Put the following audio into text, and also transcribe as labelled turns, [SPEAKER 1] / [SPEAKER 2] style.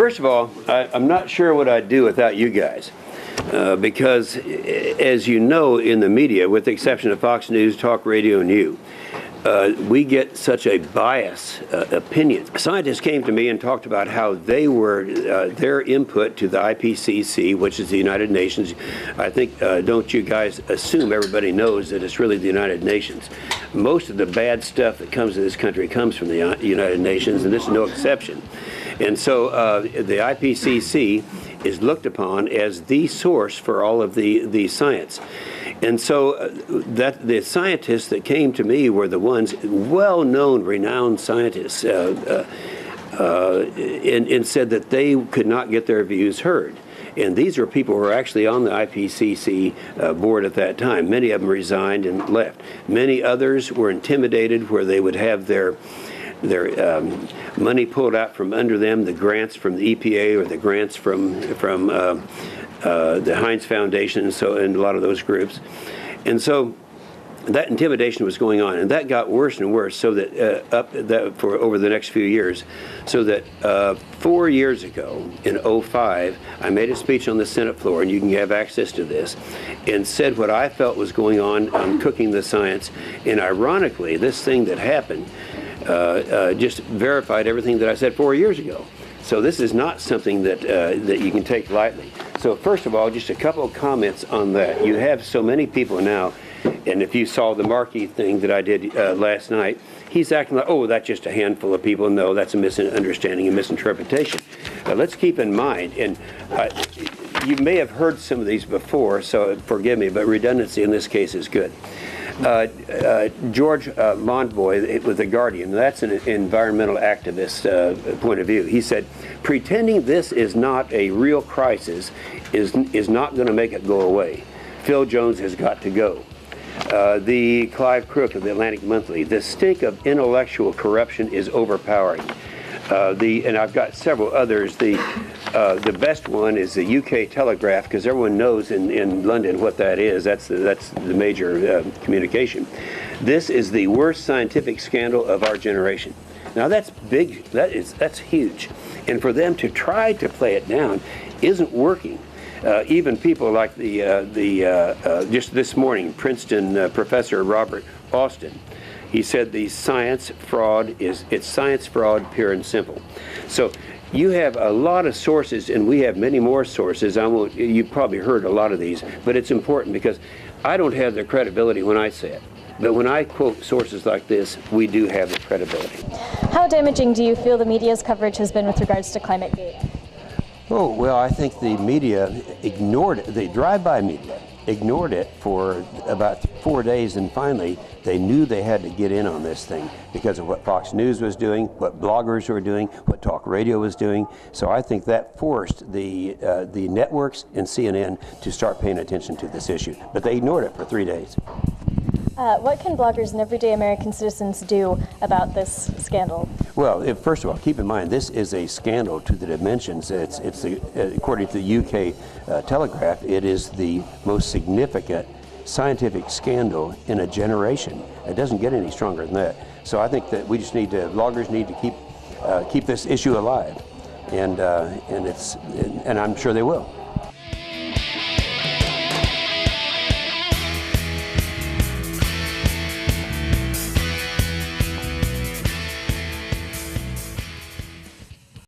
[SPEAKER 1] First of all, I'm not sure what I'd do without you guys. Because, as you know, in the media, with the exception of Fox News, Talk Radio, and you, we get such a biased opinion. Scientists came to me and talked about how they were, their input to the IPCC, which is the United Nations. I think, don't you guys assume everybody knows that it's really the United Nations. Most of the bad stuff that comes to this country comes from the United Nations, and this is no exception. And so the IPCC is looked upon as the source for all of the science. And so that the scientists that came to me were the ones, well-known, renowned scientists, and said that they could not get their views heard. And these are people who were actually on the IPCC board at that time. Many of them resigned and left. Many others were intimidated where they would have their money pulled out from under them, the grants from the EPA or the grants from the Heinz Foundation, and a lot of those groups. And so that intimidation was going on, and that got worse and worse, so that for over the next few years, so that 4 years ago, in '05, I made a speech on the Senate floor, and you can have access to this, and said what I felt was going on Cooking the Science. And ironically, this thing that happened just verified everything that I said 4 years ago. So this is not something that you can take lightly. So first of all, just a couple of comments on that. You have so many people now, and if you saw the Markey thing that I did last night, he's acting like, oh, that's just a handful of people. No, that's a misunderstanding and misinterpretation. Let's keep in mind, and you may have heard some of these before, so forgive me, but redundancy in this case is good. George Monboy with The Guardian, that's an environmental activist point of view. He said, pretending this is not a real crisis is not going to make it go away. Phil Jones has got to go. The Clive Crook of the Atlantic Monthly, the stink of intellectual corruption is overpowering. And I've got several others. The best one is the UK Telegraph, because everyone knows in London what that is. That's the major communication. This is the worst scientific scandal of our generation. Now that's big. That's huge. And for them to try to play it down isn't working. Even people like just this morning, Princeton professor Robert Austin, he said the science fraud it's science fraud, pure and simple. So you have a lot of sources, and we have many more sources. You've probably heard a lot of these, but it's important because I don't have the credibility when I say it. But when I quote sources like this, we do have the credibility.
[SPEAKER 2] How damaging do you feel the media's coverage has been with regards to ClimateGate?
[SPEAKER 1] Oh, well, I think the media ignored it. The drive-by media ignored it for about 4 days, and finally they knew they had to get in on this thing because of what Fox News was doing, what bloggers were doing, what talk radio was doing. So I think that forced the networks and CNN to start paying attention to this issue. But they ignored it for 3 days.
[SPEAKER 2] What can bloggers and everyday American citizens do about this scandal?
[SPEAKER 1] Well, first of all, keep in mind, this is a scandal to the dimensions. According to the UK Telegraph, it is the most significant scientific scandal in a generation. It doesn't get any stronger than that. So I think that bloggers need to keep this issue alive, and I'm sure they will.